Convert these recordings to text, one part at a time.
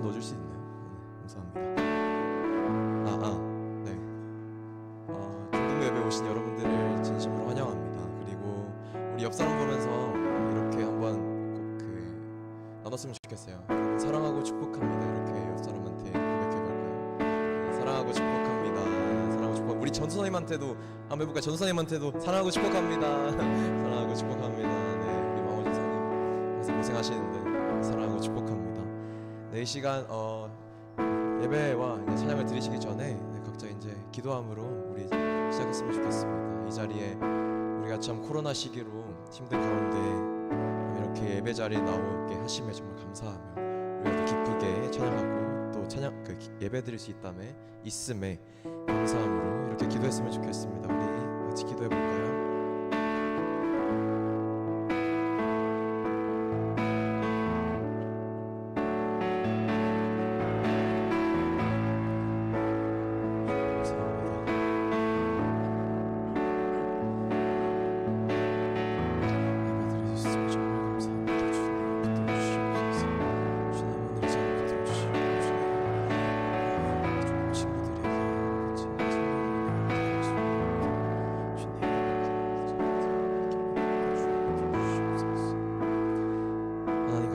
넣어줄 수 있나요? 감사합니다. 네. 중등부 예배 오신 여러분들을 진심으로 환영합니다. 그리고 우리 옆 사람 보면서 이렇게 한번 꼭 나눴으면 좋겠어요. 여러분, 사랑하고 축복합니다. 이렇게 옆 사람한테 고백해볼까요? 사랑하고 축복합니다. 사랑하고 축복. 우리 전수사님한테도 한번 해볼까요? 전수사님한테도 사랑하고 축복합니다. 사랑하고 축복합니다. 네, 우리 망원전사님 항상 고생하시는데 사랑하고 축복합니다. 네, 이 시간 예배와 이제 찬양을 드리시기 전에 각자 이제 기도함으로 우리 시작했으면 좋겠습니다. 이 자리에 우리가 참 코로나 시기로 힘든 가운데 이렇게 예배 자리에 나오게 하심에 정말 감사하며 우리가 또 기쁘게 찬양하고 또 예배 드릴 수 있음에 감사함으로 이렇게 기도했으면 좋겠습니다. 우리 같이 기도해 볼까요?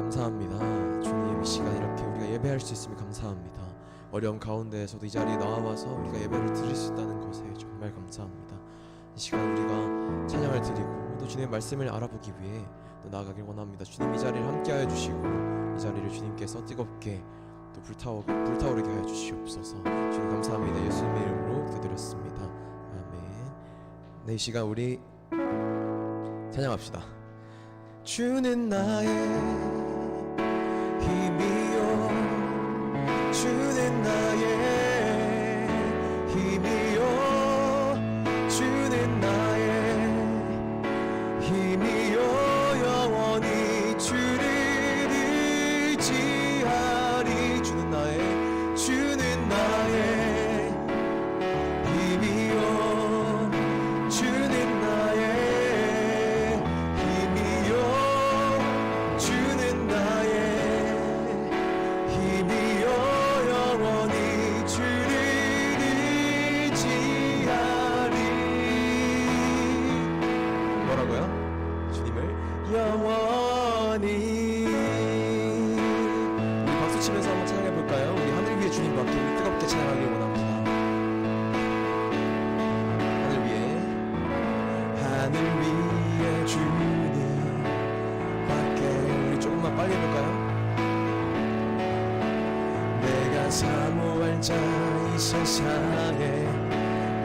감사합니다. 주님, 이 시간 이렇게 우리가 예배할 수 있음에 감사합니다. 어려움 가운데에서도 이 자리에 나와서 우리가 예배를 드릴 수 있다는 것에 정말 감사합니다. 이 시간 우리가 찬양을 드리고 또 주님의 말씀을 알아보기 위해 또 나아가길 원합니다. 주님, 이 자리를 함께하여 주시고 이 자리를 주님께서 뜨겁게 또 불타오르게 하여 주시옵소서. 주님 감사합니다. 예수님의 이름으로 기도드렸습니다. 아멘. 네, 이 시간 우리 찬양합시다. 주는 나의 힘이요, 주는 나의 힘이요, 주는 나의 힘이요, 영원히 주를 의지하리. 주는 나의 힘이요, 주는 나의 힘이요, 주는 나의 힘이요, 영원히 주를 의지하리. 뭐라고요? 주님을 영원히. 우리 박수 치면서 한번 찬양해 볼까요? 우리 하늘 위에 주님 받기 뜨겁게 찬양하길 원합니다. 하늘 위에 주님 밖에. 우리 조금만 빨리 해볼까요? 내가 사모할 자 이 세상에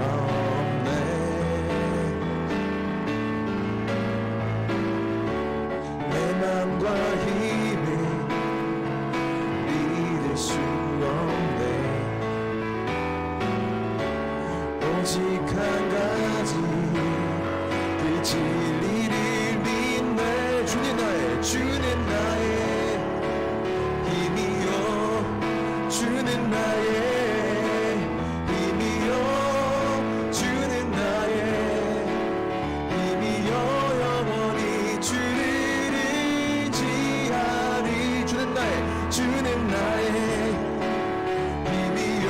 없네. 내 맘과 힘을 믿을 수 없네. 오직 한 가지 그 진리를 믿네. 주는 나의 힘이요, 주는 나의 힘이요, 주는 나의 힘이요, 영원히 주를 의지하리. 주는 나의 힘이요,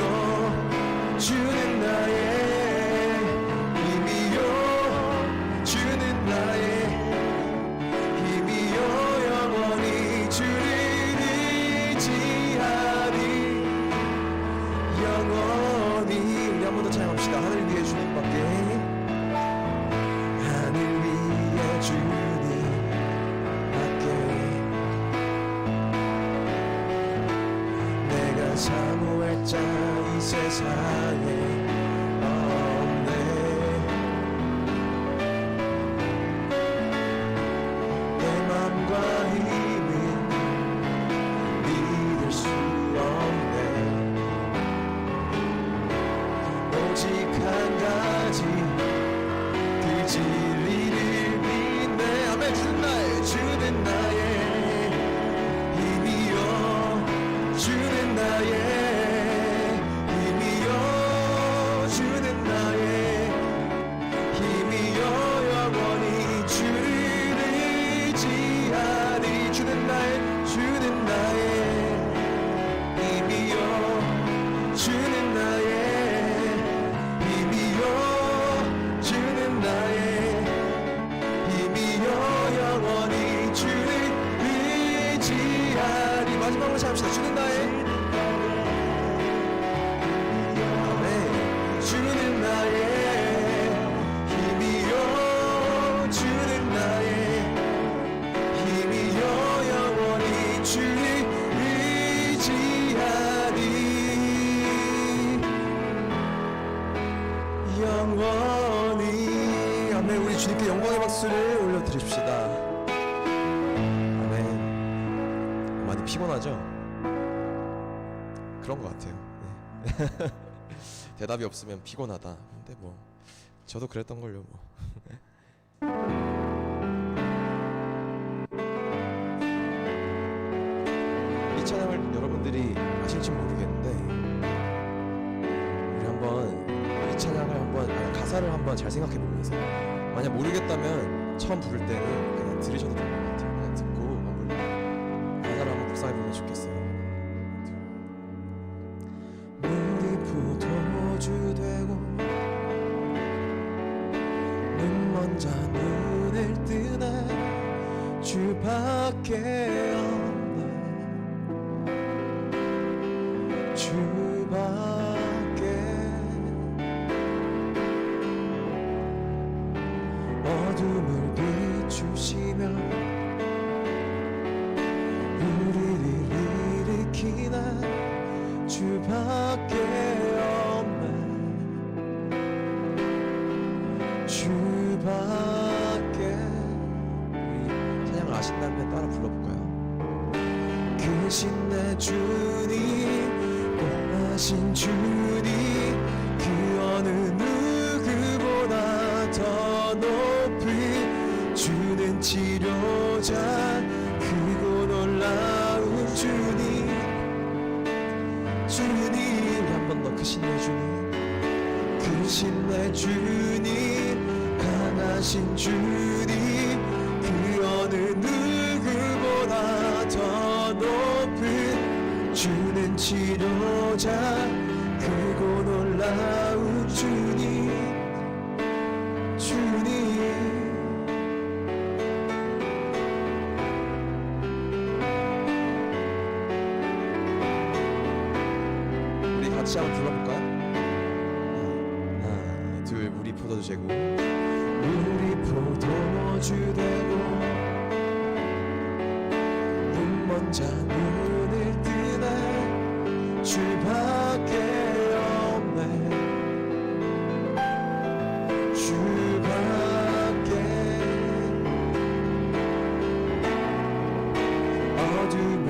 주는 나의 힘이요, 주는 나의 힘이요, 영원히 주를 의지하리. 영원히. 우리 한 번 더 찬양합시다. 하늘 위에 주님밖에. 하늘 위에 주님밖에. 내가 사모할 자 이 세상에 없네. 내 맘과 힘을 믿을 수 없네. 오직 한 가지 그 진리를 믿네. 아멘. 주는 나의 힘이요, 주는 나의 힘이요, 주는 나의 힘이요, 영원히 주를 의지하리. 주는 나의 영원히. 아멘. 우리 주님께 영광의 박수를 올려드립시다. 아멘. 많이 피곤하죠? 그런 것 같아요. 네. 대답이 없으면 피곤하다. 근데 뭐 저도 그랬던 걸요 뭐. 이 찬양을 여러분들이 아실지 모르겠는데 우리 한번 이 찬양을 한번 가사를 한번 잘 생각해 보면서 만약 모르겠다면 처음 부를 때는 그냥 들으셔도 될 것 같아요. 그냥 듣고 한번 가사를 한번 묵상해 보면 좋겠어요. 물이 포도주 되고 눈 먼저 눈을 뜨네 주밖에 없네 주밖에 어둠을 비추시며 우리를 일으키네 주밖에 없네 주밖에. 우리 찬양을 아신다면 따라 불러볼까요? 크신 내 주님 원하신 주님 그 어느 누구보다 더 높이 주는 치료자 크고 놀라운 주님 주님. 한 번 더 크신 내 주님 크신 내 주님 강하신 주님 그 어느 누구보다 더 높은 주는 치료자 크고 놀라운 주님 주님. 우리 같이 한번 불러볼까요? 하나 둘. 물이 포도주 되고 물이 포도주 되고 눈 먼저 눈을 뜨네 주밖에 없네 주밖에 어둠을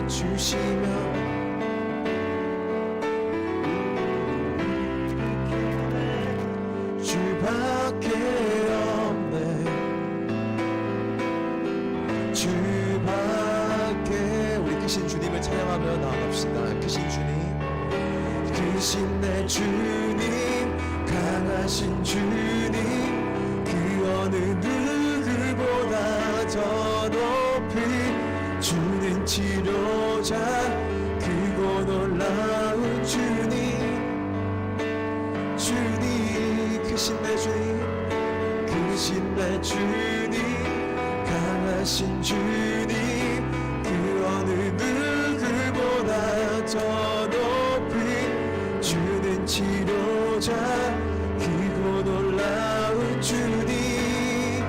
비추시며 주밖에 없네 주밖에. 우리 크신 주님을 찬양하며 나아갑시다. 크신 주님 크신 내 주님 강하신 주님 그 어느 누구보다 더 높이 주는 치료자 크고 놀라운 주님 주님. 크신 내 주님 크신 내 주님 강하신 주님 그 어느 누구보다 더 높이 주는 치료자 크고 놀라운 주님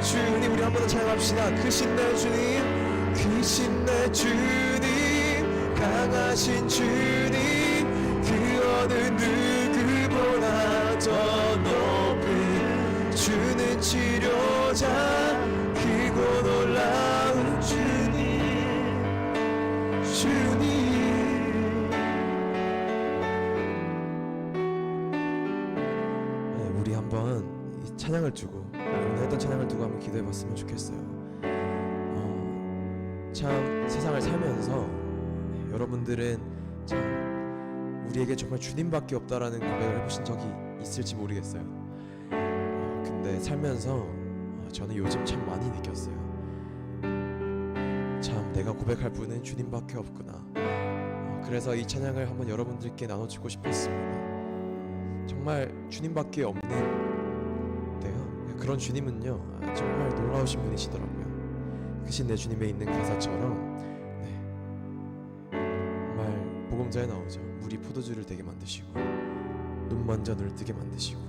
주님. 우리 한 번 더 찬양합시다. 크신 내 주님 크신 내 주님 강하신 주님 그 어느 누구보다 더 높이 주는 치료자 크고 놀라운 주님 주님. 네, 우리 한번 이 찬양을 두고 오늘 했던 찬양을 두고 한번 기도해봤으면 좋겠어요. 참 세상을 살면서 여러분들은 참 우리에게 정말 주님밖에 없다라는 고백을 해보신 적이 있을지 모르겠어요. 근데 살면서 저는 요즘 참 많이 느꼈어요. 참 내가 고백할 분은 주님밖에 없구나. 그래서 이 찬양을 한번 여러분들께 나눠주고 싶었습니다. 정말 주님밖에 없는 그런 주님은요 정말 놀라우신 분이시더라고요. 크신 내 주님에 있는 가사처럼 정말 복음자에 나오죠. 물이 포도주를 되게 만드시고 눈 먼저 눈을 뜨게 만드시고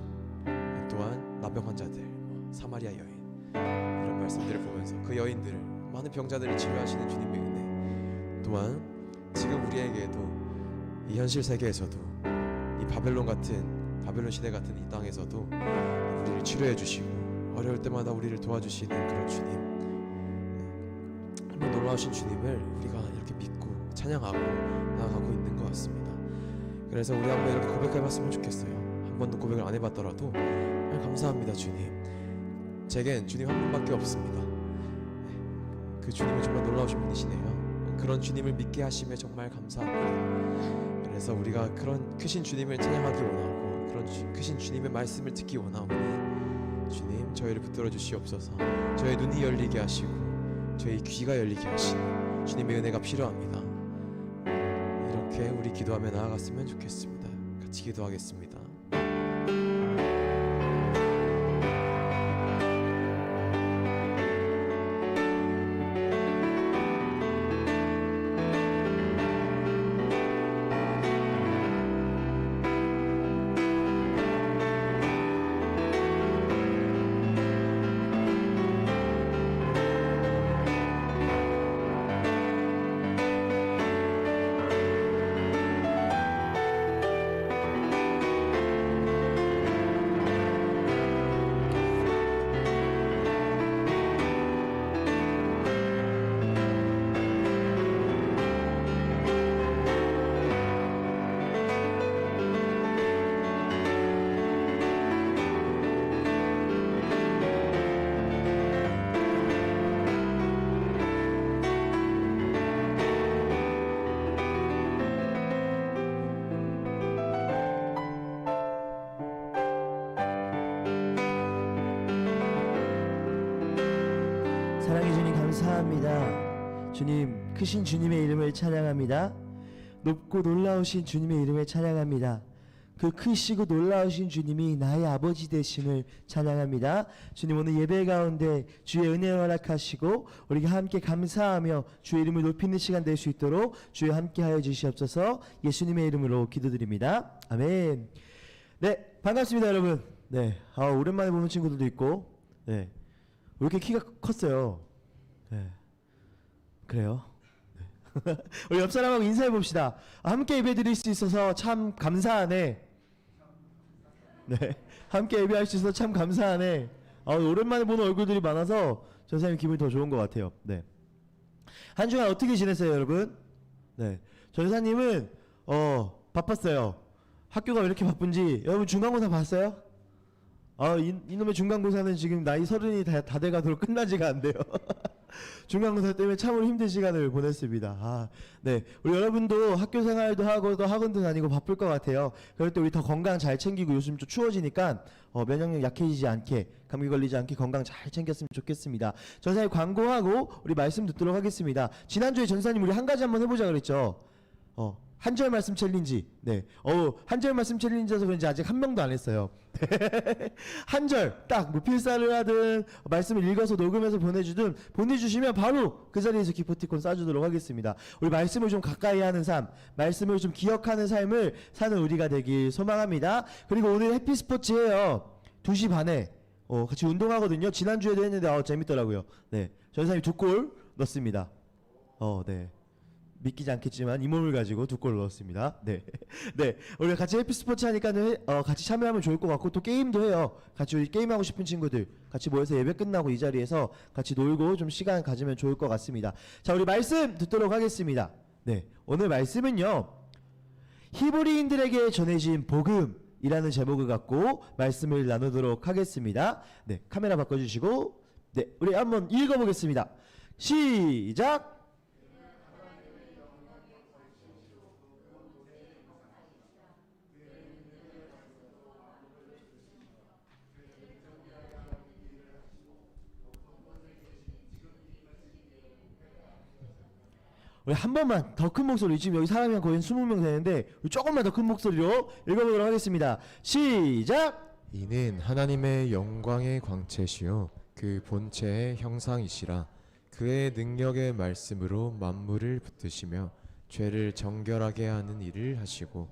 또한 나병 환자들, 사마리아 여인 이런 말씀들을 보면서 그 여인들을 많은 병자들을 치료하시는 주님의 은혜, 또한 지금 우리에게도 이 현실 세계에서도 이 바벨론 같은 바벨론 시대 같은 이 땅에서도 우리를 치료해 주시고 어려울 때마다 우리를 도와주시는 그런 주님, 정말 놀라우신 주님을 우리가 이렇게 믿고 찬양하고 나아가고 있는 것 같습니다. 그래서 우리 한번 이렇게 고백해봤으면 좋겠어요. 한 번도 고백을 안 해봤더라도 정말 감사합니다 주님. 제겐 주님 한 분밖에 없습니다. 그 주님은 정말 놀라우신 분이시네요. 그런 주님을 믿게 하심에 정말 감사합니다. 그래서 우리가 그런 크신 주님을 찬양하기 원하고 그런 크신 주님의 말씀을 듣기 원하오니 주님 저희를 붙들어 주시옵소서. 저희 눈이 열리게 하시고 저희 귀가 열리게 하시는 주님의 은혜가 필요합니다. 이렇게 우리 기도하며 나아갔으면 좋겠습니다. 같이 기도하겠습니다. 사랑해 주님 감사합니다. 주님 크신 주님의 이름을 찬양합니다. 높고 놀라우신 주님의 이름을 찬양합니다. 그 크시고 놀라우신 주님이 나의 아버지 되심을 찬양합니다. 주님 오늘 예배 가운데 주의 은혜 허락하시고 우리가 함께 감사하며 주의 이름을 높이는 시간 될 수 있도록 주여 함께하여 주시옵소서. 예수님의 이름으로 기도드립니다. 아멘. 네, 반갑습니다 여러분. 네, 오랜만에 보는 친구들도 있고, 네, 왜 이렇게 키가 컸어요? 네, 그래요. 네. 우리 옆 사람하고 인사해 봅시다. 함께 예배드릴 수 있어서 참 감사하네. 네, 함께 예배할 수 있어서 참 감사하네. 오랜만에 보는 얼굴들이 많아서 전사님 기분이 더 좋은 것 같아요. 네, 한 주간 어떻게 지냈어요, 여러분? 네, 전사님은 바빴어요. 학교가 왜 이렇게 바쁜지 여러분 중간고사 봤어요? 이놈의 중간고사는 지금 나이 30이 다 돼가도록 끝나지가 않네요. 중간고사 때문에 참으로 힘든 시간을 보냈습니다. 네, 우리 여러분도 학교 생활도 하고 또 학원도 다니고 바쁠 것 같아요. 그럴 때 우리 더 건강 잘 챙기고, 요즘 좀 추워지니까 면역력 약해지지 않게, 감기 걸리지 않게 건강 잘 챙겼으면 좋겠습니다. 전사님 광고하고 우리 말씀 듣도록 하겠습니다. 지난주에 전사님 우리 한 가지 한번 해보자 그랬죠. 한 절 말씀 챌린지. 네. 한 절 말씀 챌린지여서 그런지 아직 한 명도 안 했어요. 한 절 딱 뭐 필사를 하든 말씀을 읽어서 녹음해서 보내주시면 바로 그 자리에서 기프티콘 쏴주도록 하겠습니다. 우리 말씀을 좀 가까이 하는 삶, 말씀을 좀 기억하는 삶을 사는 우리가 되길 소망합니다. 그리고 오늘 해피스포츠예요. 2시 반에 같이 운동하거든요. 지난주에도 했는데 재밌더라고요. 네, 전사님이 2골 넣었습니다. 네, 믿기지 않겠지만 이 몸을 가지고 2골 넣었습니다. 네, 네, 우리가 같이 해피스포츠 하니까는 같이 참여하면 좋을 것 같고, 또 게임도 해요. 같이 우리 게임하고 싶은 친구들 같이 모여서 예배 끝나고 이 자리에서 같이 놀고 좀 시간 가지면 좋을 것 같습니다. 자, 우리 말씀 듣도록 하겠습니다. 네, 오늘 말씀은요, 히브리인들에게 전해진 복음이라는 제목을 갖고 말씀을 나누도록 하겠습니다. 네, 카메라 바꿔주시고, 네, 우리 한번 읽어보겠습니다. 시작. 우리 한 번만 더 큰 목소리, 지금 여기 사람이 거의 20명 되는데 우리 조금만 더 큰 목소리로 읽어보도록 하겠습니다. 시작! 이는 하나님의 영광의 광채시요 그 본체의 형상이시라. 그의 능력의 말씀으로 만물을 붙드시며 죄를 정결하게 하는 일을 하시고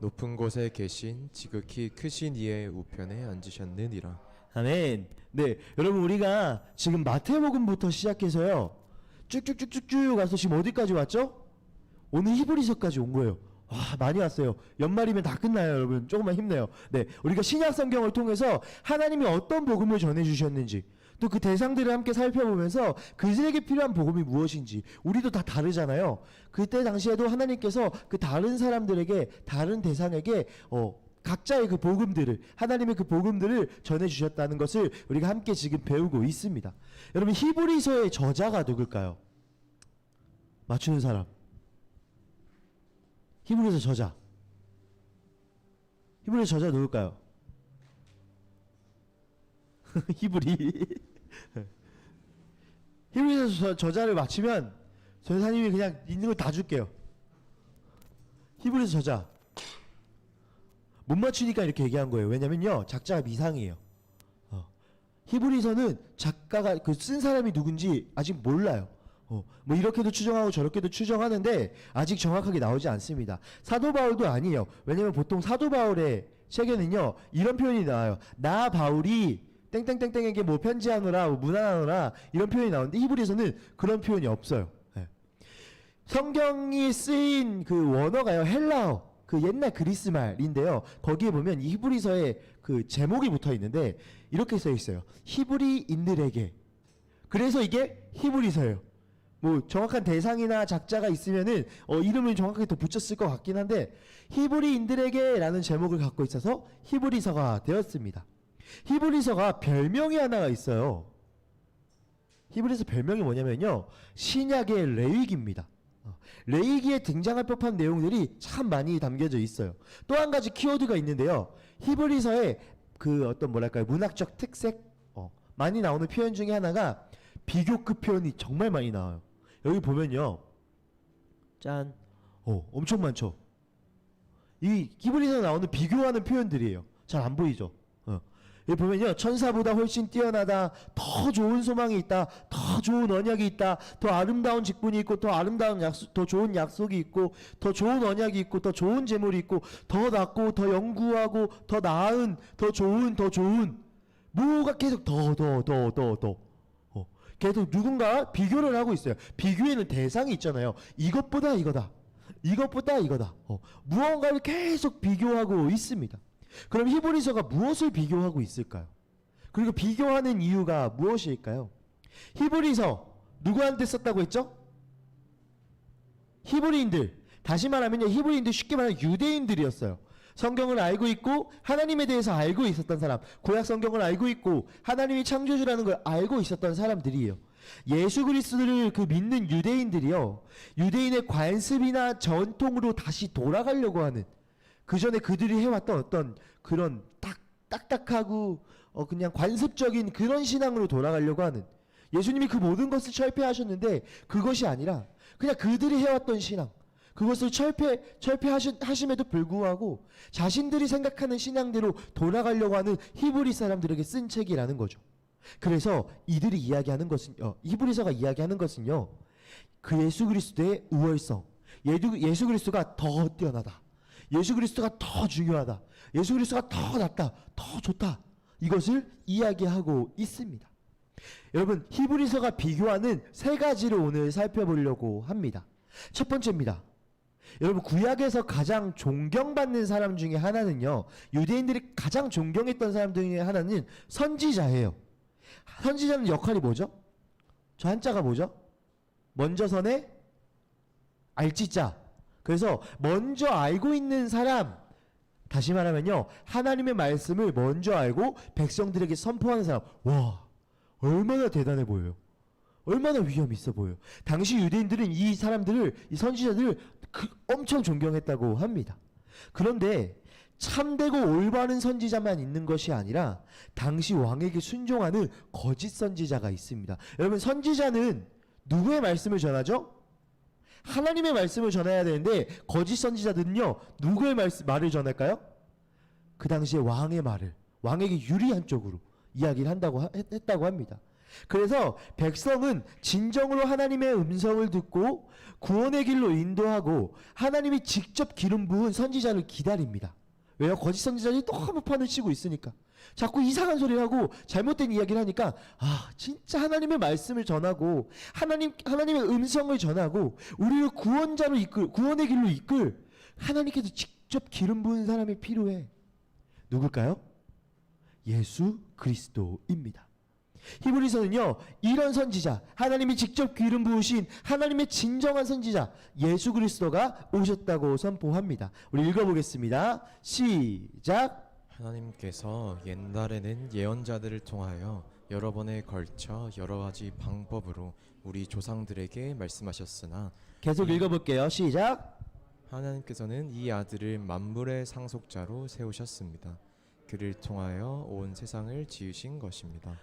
높은 곳에 계신 지극히 크신 이의 우편에 앉으셨느니라. 아멘. 네, 여러분 우리가 지금 마태복음부터 시작해서요 쭉쭉쭉쭉쭉 가서 지금 어디까지 왔죠? 오늘 히브리서까지 온 거예요. 와, 많이 왔어요. 연말이면 다 끝나요, 여러분. 조금만 힘내요. 네, 우리가 신약 성경을 통해서 하나님이 어떤 복음을 전해주셨는지, 또 그 대상들을 함께 살펴보면서 그들에게 필요한 복음이 무엇인지, 우리도 다 다르잖아요. 그때 당시에도 하나님께서 그 다른 사람들에게, 다른 대상에게 각자의 그 복음들을, 하나님의 그 복음들을 전해주셨다는 것을 우리가 함께 지금 배우고 있습니다. 여러분, 히브리서의 저자가 누굴까요? 맞추는 사람. 히브리서 저자. 히브리서 저자 누굴까요? 히브리. 히브리서 저자를 맞히면 전사님이 그냥 있는 걸 다 줄게요. 히브리서 저자. 못 맞추니까 이렇게 얘기한 거예요. 왜냐면요, 작자가 미상이에요. 히브리서는 작가가 그 쓴 사람이 누군지 아직 몰라요. 뭐 이렇게도 추정하고 저렇게도 추정하는데 아직 정확하게 나오지 않습니다. 사도 바울도 아니에요. 왜냐면 보통 사도 바울의 책에는요, 이런 표현이 나와요. 나 바울이 땡땡땡땡에게 뭐 편지하노라, 뭐 문안하노라, 이런 표현이 나오는데 히브리서는 그런 표현이 없어요. 네. 성경이 쓰인 그 원어가요, 헬라어, 그 옛날 그리스 말인데요. 거기에 보면 이 히브리서에 그 제목이 붙어 있는데 이렇게 써 있어요. 히브리인들에게. 그래서 이게 히브리서예요. 뭐 정확한 대상이나 작자가 있으면은 이름을 정확하게 더 붙였을 것 같긴 한데, 히브리인들에게라는 제목을 갖고 있어서 히브리서가 되었습니다. 히브리서가 별명이 하나가 있어요. 히브리서 별명이 뭐냐면요, 신약의 레위기입니다. 레위기에 등장할 법한 내용들이 참 많이 담겨져 있어요. 또 한 가지 키워드가 있는데요, 히브리서의 그 어떤 뭐랄까요, 문학적 특색, 많이 나오는 표현 중에 하나가 비교급 표현이 정말 많이 나와요. 여기 보면요, 짠, 엄청 많죠. 이 히브리서에 나오는 비교하는 표현들이에요. 잘 안 보이죠? 여기 보면요, 천사보다 훨씬 뛰어나다, 더 좋은 소망이 있다, 더 좋은 언약이 있다, 더 아름다운 직분이 있고, 더 아름다운 더 좋은 약속이 있고, 더 좋은 언약이 있고, 더 좋은 재물이 있고, 더 낫고, 더 영구하고, 더 나은, 더 좋은, 뭐가 계속 더. 계속 누군가 비교를 하고 있어요. 비교에는 대상이 있잖아요. 이것보다 이거다, 이것보다 이거다. 무언가를 계속 비교하고 있습니다. 그럼 히브리서가 무엇을 비교하고 있을까요? 그리고 비교하는 이유가 무엇일까요? 히브리서 누구한테 썼다고 했죠? 히브리인들. 다시 말하면요, 히브리인들 쉽게 말하면 유대인들이었어요. 성경을 알고 있고 하나님에 대해서 알고 있었던 사람, 구약 성경을 알고 있고 하나님이 창조주라는 걸 알고 있었던 사람들이에요. 예수 그리스도를 그 믿는 유대인들이요, 유대인의 관습이나 전통으로 다시 돌아가려고 하는, 그 전에 그들이 해왔던 어떤 그런 딱딱하고 그냥 관습적인 그런 신앙으로 돌아가려고 하는, 예수님이 그 모든 것을 철폐하셨는데 그것이 아니라 그냥 그들이 해왔던 신앙, 그것을 철폐하심에도 불구하고 자신들이 생각하는 신앙대로 돌아가려고 하는 히브리 사람들에게 쓴 책이라는 거죠. 그래서 이들이 이야기하는 것은, 히브리서가 이야기하는 것은요, 그 예수 그리스도의 우월성, 예수 그리스도가 더 뛰어나다, 예수 그리스도가 더 중요하다, 예수 그리스도가 더 낫다, 더 좋다, 이것을 이야기하고 있습니다. 여러분, 히브리서가 비교하는 세 가지를 오늘 살펴보려고 합니다. 첫 번째입니다. 여러분, 구약에서 가장 존경받는 사람 중에 하나는요, 유대인들이 가장 존경했던 사람 중에 하나는 선지자예요. 선지자는 역할이 뭐죠? 저 한자가 뭐죠? 먼저 선에 알지자. 그래서 먼저 알고 있는 사람, 다시 말하면요, 하나님의 말씀을 먼저 알고 백성들에게 선포하는 사람. 와, 얼마나 대단해 보여요. 얼마나 위험 있어 보여요. 당시 유대인들은 이 사람들을, 이 선지자들을 엄청 존경했다고 합니다. 그런데 참되고 올바른 선지자만 있는 것이 아니라 당시 왕에게 순종하는 거짓 선지자가 있습니다. 여러분, 선지자는 누구의 말씀을 전하죠? 하나님의 말씀을 전해야 되는데, 거짓 선지자들은요, 누구의 말을 전할까요? 그 당시에 왕의 말을, 왕에게 유리한 쪽으로 이야기를 했다고 합니다. 그래서 백성은 진정으로 하나님의 음성을 듣고 구원의 길로 인도하고 하나님이 직접 기름 부은 선지자를 기다립니다. 왜요? 거짓 선지자들이 너무 판을 치고 있으니까. 자꾸 이상한 소리를 하고 잘못된 이야기를 하니까, 진짜 하나님의 말씀을 전하고 하나님의 음성을 전하고 우리를 구원자로 구원의 길로 이끌 하나님께서 직접 기름 부은 사람이 필요해. 누굴까요? 예수 그리스도입니다. 히브리서는요, 이런 선지자, 하나님이 직접 기름 부으신 하나님의 진정한 선지자 예수 그리스도가 오셨다고 선포합니다. 우리 읽어보겠습니다. 시작. 하나님께서 옛날에는 예언자들을 통하여 여러 번에 걸쳐 여러 가지 방법으로 우리 조상들에게 말씀하셨으나 계속 읽어볼게요. 시작. 하나님께서는 이 아들을 만물의 상속자로 세우셨습니다. 그를 통하여 온 세상을 지으신 것입니다.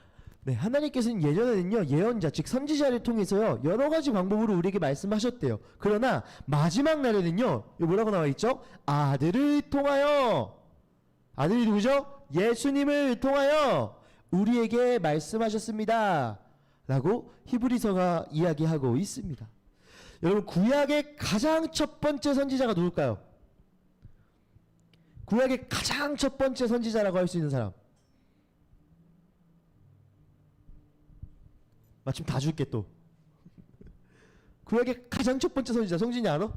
네, 하나님께서는 예전에는요, 예언자 즉 선지자를 통해서요 여러 가지 방법으로 우리에게 말씀하셨대요. 그러나 마지막 날에는요, 이 뭐라고 나와 있죠? 아들을 통하여, 아들이 누구죠? 예수님을 통하여 우리에게 말씀하셨습니다 라고 히브리서가 이야기하고 있습니다. 여러분, 구약의 가장 첫 번째 선지자가 누굴까요? 구약의 가장 첫 번째 선지자라고 할 수 있는 사람. 마침 다 줄게 또. 구약의 가장 첫 번째 선지자 성진이 알아?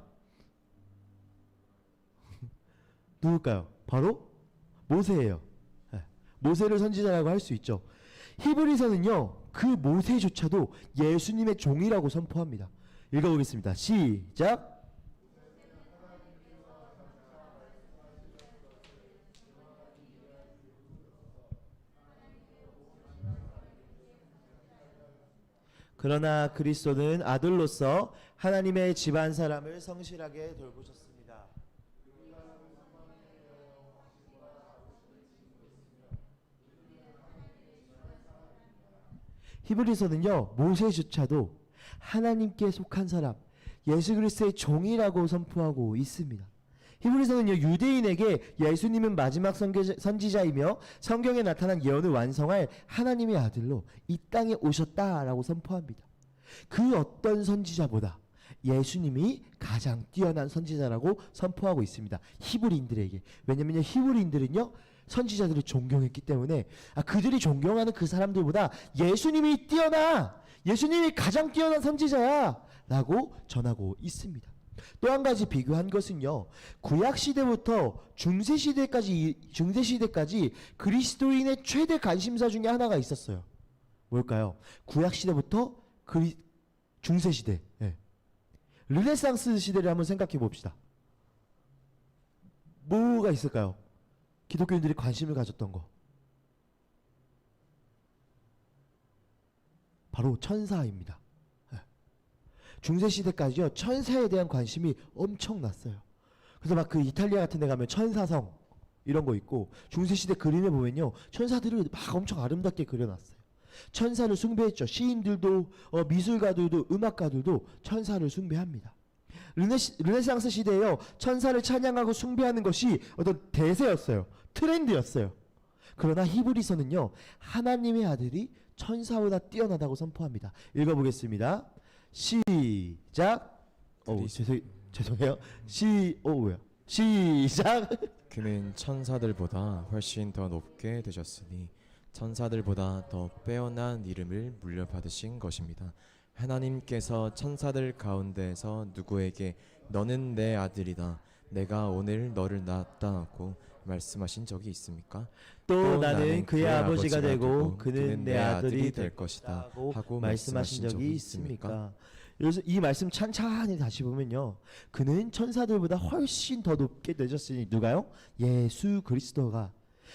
누굴까요? 바로 모세예요. 네. 모세를 선지자라고 할 수 있죠. 히브리서는요, 그 모세조차도 예수님의 종이라고 선포합니다. 읽어보겠습니다. 시작. 그러나 그리스도는 아들로서 하나님의 집안 사람을 성실하게 돌보셨습니다. 히브리서는요, 모세조차도 하나님께 속한 사람, 예수 그리스도의 종이라고 선포하고 있습니다. 히브리서는요, 유대인에게 예수님은 마지막 선지자이며 성경에 나타난 예언을 완성할 하나님의 아들로 이 땅에 오셨다라고 선포합니다. 그 어떤 선지자보다 예수님이 가장 뛰어난 선지자라고 선포하고 있습니다. 히브리인들에게. 왜냐면요, 히브리인들은요, 선지자들을 존경했기 때문에 그들이 존경하는 그 사람들보다 예수님이 뛰어나, 예수님이 가장 뛰어난 선지자야 라고 전하고 있습니다. 또 한 가지 비교한 것은요, 구약 시대부터 중세 시대까지 그리스도인의 최대 관심사 중에 하나가 있었어요. 뭘까요? 구약 시대부터 중세 시대, 르네상스 시대를 한번 생각해 봅시다. 뭐가 있을까요? 기독교인들이 관심을 가졌던 거. 바로 천사입니다. 중세 시대까지요, 천사에 대한 관심이 엄청났어요. 그래서 막 그 이탈리아 같은 데 가면 천사성 이런 거 있고, 중세 시대 그림에 보면요, 천사들을 막 엄청 아름답게 그려놨어요. 천사를 숭배했죠. 시인들도, 미술가들도, 음악가들도 천사를 숭배합니다. 르네상스 시대에요, 천사를 찬양하고 숭배하는 것이 어떤 대세였어요. 트렌드였어요. 그러나 히브리서는요, 하나님의 아들이 천사보다 뛰어나다고 선포합니다. 읽어보겠습니다. 시작. 죄송해요. 시작. 그는 천사들보다 훨씬 더 높게 되셨으니 천사들보다 더 빼어난 이름을 물려받으신 것입니다. 하나님께서 천사들 가운데서 누구에게 너는 내 아들이다, 내가 오늘 너를 낳았다고 말씀하신 적이 있습니까? 또 나는 그의 아버지가 되고 그는 내 아들이 될 것이다 하고 말씀하신 적이 있습니까? 그래서 이 말씀 찬찬히 다시 보면요, 그는 천사들보다 훨씬 더 높게 되셨으니 누가요? 예수 그리스도가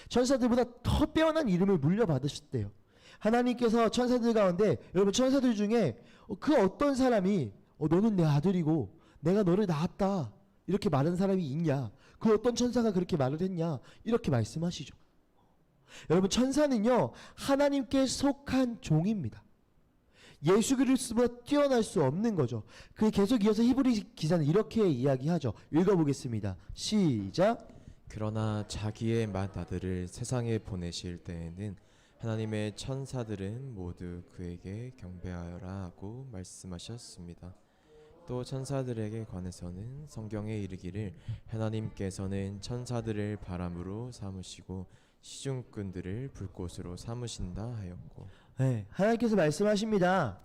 천사들보다 더 빼어난 이름을 물려받으셨대요. 하나님께서 천사들 가운데, 여러분, 천사들 중에 그 어떤 사람이 너는 내 아들이고 내가 너를 낳았다 이렇게 말하는 사람이 있냐? 그 어떤 천사가 그렇게 말을 했냐? 이렇게 말씀하시죠. 여러분, 천사는요, 하나님께 속한 종입니다. 예수 그리스도보다 뛰어날 수 없는 거죠. 그 계속 이어서 히브리 기자는 이렇게 이야기하죠. 읽어보겠습니다. 시작. 그러나 자기의 맏아들을 세상에 보내실 때에는 하나님의 천사들은 모두 그에게 경배하여라 하고 말씀하셨습니다. 또 천사들에게 관해서는 성경에 이르기를 하나님께서는 천사들을 바람으로 삼으시고 시중꾼들을 불꽃으로 삼으신다 하였고, 네, 하나님께서 말씀하십니다.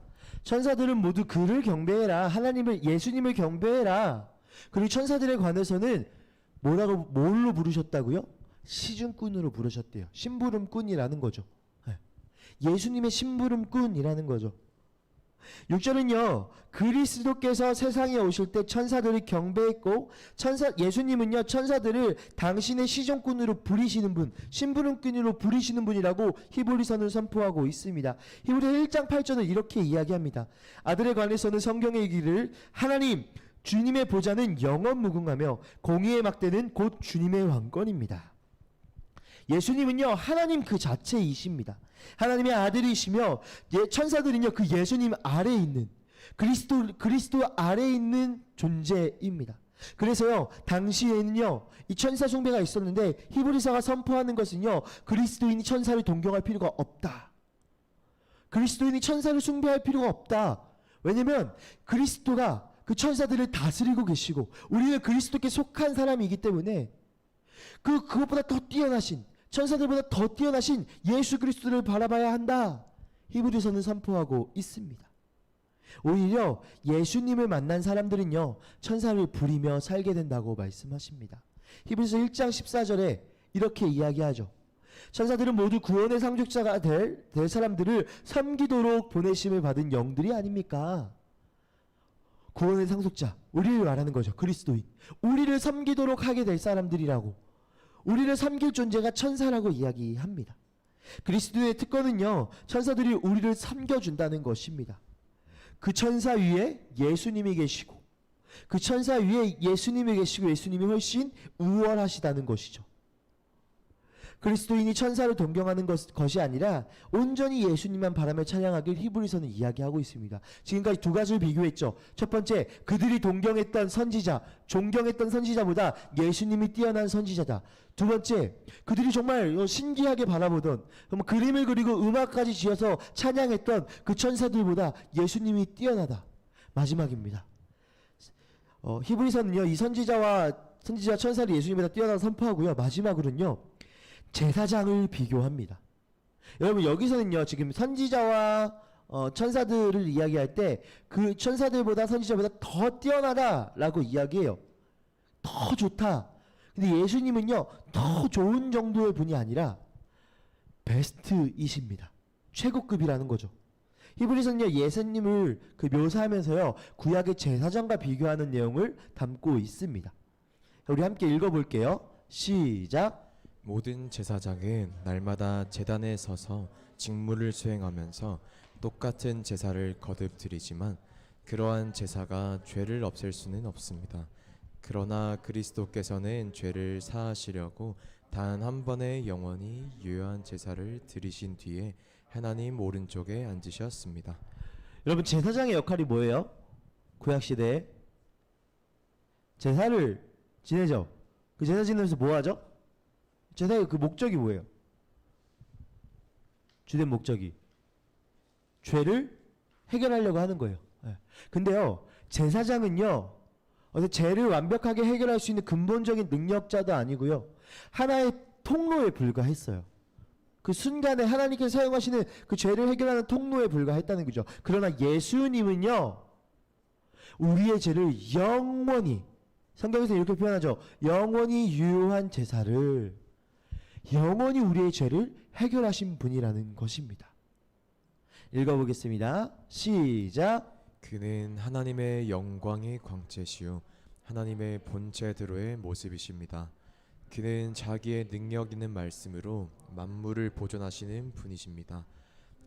천사들은 모두 그를 경배해라. 하나님을, 예수님을 경배해라. 그리고 천사들에 관해서는 뭘로 부르셨다고요? 시중꾼으로 부르셨대요. 심부름꾼이라는 거죠. 예수님의 심부름꾼이라는 거죠. 6절은요, 그리스도께서 세상에 오실 때 천사들을 경배했고, 예수님은요, 천사들을 당신의 시종꾼으로 부리시는 분, 심부름꾼으로 부리시는 분이라고 히브리서는 선포하고 있습니다. 히브리 1장 8절은 이렇게 이야기합니다. 아들에 관해서는 성경에 이르기를 하나님, 주님의 보좌는 영원 무궁하며 공의의 막대는 곧 주님의 왕권입니다. 예수님은요, 하나님 그 자체이십니다. 하나님의 아들이시며 천사들은요, 그 예수님 아래에 있는 그리스도 아래에 있는 존재입니다. 그래서요, 당시에는요, 이 천사 숭배가 있었는데 히브리서가 선포하는 것은요, 그리스도인이 천사를 동경할 필요가 없다. 그리스도인이 천사를 숭배할 필요가 없다. 왜냐면 그리스도가 그 천사들을 다스리고 계시고 우리는 그리스도께 속한 사람이기 때문에 그것보다 더 뛰어나신, 천사들보다 더 뛰어나신 예수 그리스도를 바라봐야 한다. 히브리서는 선포하고 있습니다. 오히려 예수님을 만난 사람들은요, 천사를 부리며 살게 된다고 말씀하십니다. 히브리서 1장 14절에 이렇게 이야기하죠. 천사들은 모두 구원의 상속자가 될 사람들을 섬기도록 보내심을 받은 영들이 아닙니까? 구원의 상속자, 우리를 말하는 거죠. 그리스도인. 우리를 섬기도록 하게 될 사람들이라고, 우리를 섬길 존재가 천사라고 이야기합니다. 그리스도의 특권은요, 천사들이 우리를 섬겨준다는 것입니다. 그 천사 위에 예수님이 계시고, 그 천사 위에 예수님이 계시고, 예수님이 훨씬 우월하시다는 것이죠. 그리스도인이 천사를 동경하는 것이 아니라 온전히 예수님만 바라며 찬양하길 히브리서는 이야기하고 있습니다. 지금까지 두 가지를 비교했죠. 첫 번째, 그들이 동경했던 선지자, 존경했던 선지자보다 예수님이 뛰어난 선지자다. 두 번째, 그들이 정말 신기하게 바라보던, 그림을 그리고 음악까지 지어서 찬양했던 그 천사들보다 예수님이 뛰어나다. 마지막입니다. 히브리서는요, 이 선지자 천사를 예수님보다 뛰어나다 선포하고요. 마지막으로는요, 제사장을 비교합니다. 여러분, 여기서는요, 지금 선지자와 천사들을 이야기할 때 그 천사들보다 선지자보다 더 뛰어나다라고 이야기해요. 더 좋다. 근데 예수님은요, 더 좋은 정도의 분이 아니라 베스트이십니다. 최고급이라는 거죠. 히브리서는요, 예수님을 묘사하면서요, 구약의 제사장과 비교하는 내용을 담고 있습니다. 우리 함께 읽어볼게요. 시작. 모든 제사장은 날마다 제단에 서서 직무를 수행하면서 똑같은 제사를 거듭 드리지만 그러한 제사가 죄를 없앨 수는 없습니다. 그러나 그리스도께서는 죄를 사하시려고 단 한 번의 영원히 유효한 제사를 드리신 뒤에 하나님 오른쪽에 앉으셨습니다. 여러분, 제사장의 역할이 뭐예요? 구약시대에 제사를 지내죠. 그 제사 지내면서 뭐 하죠? 제사의 그 목적이 뭐예요? 주된 목적이 죄를 해결하려고 하는 거예요. 근데요, 제사장은요, 죄를 완벽하게 해결할 수 있는 근본적인 능력자도 아니고요, 하나의 통로에 불과했어요. 그 순간에 하나님께서 사용하시는 그 죄를 해결하는 통로에 불과했다는 거죠. 그러나 예수님은요, 우리의 죄를 영원히, 성경에서 이렇게 표현하죠. 영원히 유효한 제사를, 영원히 우리의 죄를 해결하신 분이라는 것입니다. 읽어보겠습니다. 시작. 그는 하나님의 영광의 광채시요 하나님의 본체대로의 모습이십니다. 그는 자기의 능력 있는 말씀으로 만물을 보존하시는 분이십니다.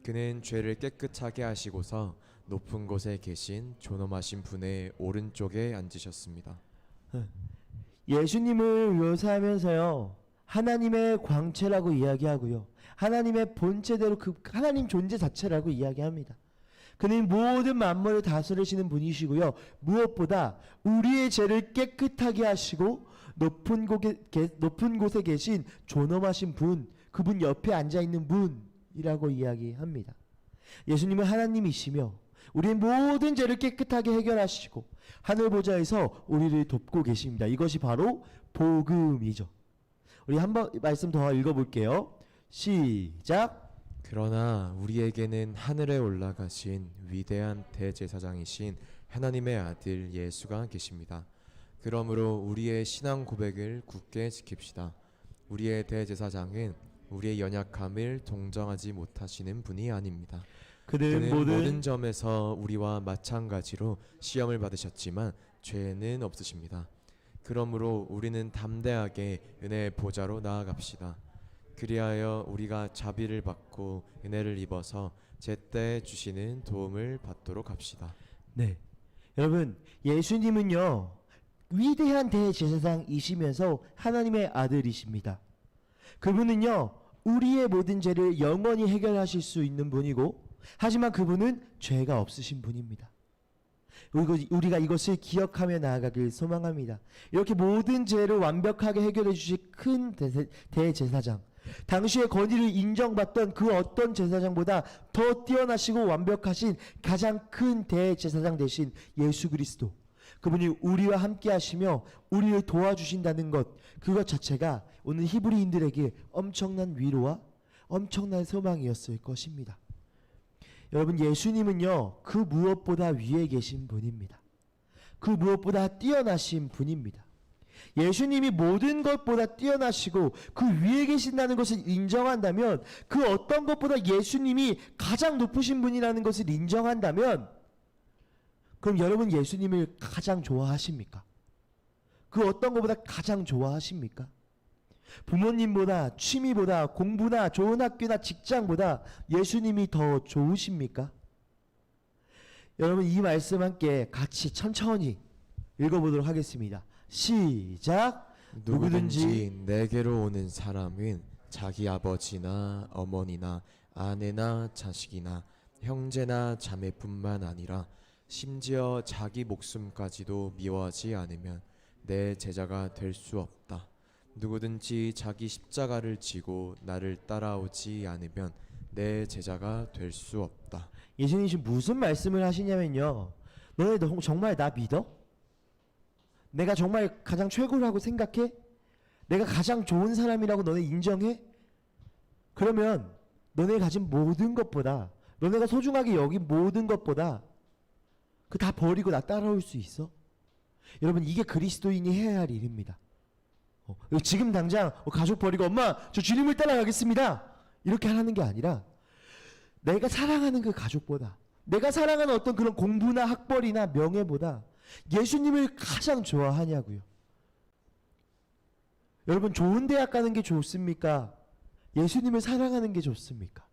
그는 죄를 깨끗하게 하시고서 높은 곳에 계신 존엄하신 분의 오른쪽에 앉으셨습니다. 예수님을 묘사하면서요, 하나님의 광채라고 이야기하고요, 하나님의 본체대로 그 하나님 존재 자체라고 이야기합니다. 그는 모든 만물을 다스리시는 분이시고요, 무엇보다 우리의 죄를 깨끗하게 하시고 높은 곳에 계신 존엄하신 분, 그분 옆에 앉아있는 분이라고 이야기합니다. 예수님은 하나님이시며 우리의 모든 죄를 깨끗하게 해결하시고 하늘 보좌에서 우리를 돕고 계십니다. 이것이 바로 복음이죠. 우리 한번 말씀 더 읽어볼게요. 시작. 그러나 우리에게는 하늘에 올라가신 위대한 대제사장이신 하나님의 아들 예수가 계십니다. 그러므로 우리의 신앙 고백을 굳게 지킵시다. 우리의 대제사장은 우리의 연약함을 동정하지 못하시는 분이 아닙니다. 그는 모든 점에서 우리와 마찬가지로 시험을 받으셨지만 죄는 없으십니다. 그러므로 우리는 담대하게 은혜의 보좌로 나아갑시다. 그리하여 우리가 자비를 받고 은혜를 입어서 제때 주시는 도움을 받도록 합시다. 네, 여러분 예수님은요 위대한 대제사장이시면서 하나님의 아들이십니다. 그분은요 우리의 모든 죄를 영원히 해결하실 수 있는 분이고, 하지만 그분은 죄가 없으신 분입니다. 우리가 이것을 기억하며 나아가길 소망합니다. 이렇게 모든 죄를 완벽하게 해결해 주실 큰 대제사장, 당시의 권위를 인정받던 그 어떤 제사장보다 더 뛰어나시고 완벽하신 가장 큰 대제사장 되신 예수 그리스도, 그분이 우리와 함께 하시며 우리를 도와주신다는 것, 그것 자체가 오늘 히브리인들에게 엄청난 위로와 엄청난 소망이었을 것입니다. 여러분, 예수님은요 그 무엇보다 위에 계신 분입니다. 그 무엇보다 뛰어나신 분입니다. 예수님이 모든 것보다 뛰어나시고 그 위에 계신다는 것을 인정한다면, 그 어떤 것보다 예수님이 가장 높으신 분이라는 것을 인정한다면, 그럼 여러분 예수님을 가장 좋아하십니까? 그 어떤 것보다 가장 좋아하십니까? 부모님보다, 취미보다, 공부나 좋은 학교나 직장보다 예수님이 더 좋으십니까? 여러분, 이 말씀 함께 같이 천천히 읽어보도록 하겠습니다. 시작. 누구든지 내게로 오는 사람은 자기 아버지나 어머니나 아내나 자식이나 형제나 자매뿐만 아니라 심지어 자기 목숨까지도 미워하지 않으면 내 제자가 될 수 없다. 누구든지 자기 십자가를 지고 나를 따라오지 않으면 내 제자가 될 수 없다. 예수님이 지금 무슨 말씀을 하시냐면요, 너네 정말 나 믿어? 내가 정말 가장 최고라고 생각해? 내가 가장 좋은 사람이라고 너네 인정해? 그러면 너네 가진 모든 것보다, 너네가 소중하게 여긴 모든 것보다 그 다 버리고 나 따라올 수 있어? 여러분, 이게 그리스도인이 해야 할 일입니다. 지금 당장 가족 버리고 엄마 저 주님을 따라가겠습니다 이렇게 하라는 게 아니라, 내가 사랑하는 그 가족보다, 내가 사랑하는 어떤 그런 공부나 학벌이나 명예보다 예수님을 가장 좋아하냐고요. 여러분, 좋은 대학 가는 게 좋습니까? 예수님을 사랑하는 게 좋습니까?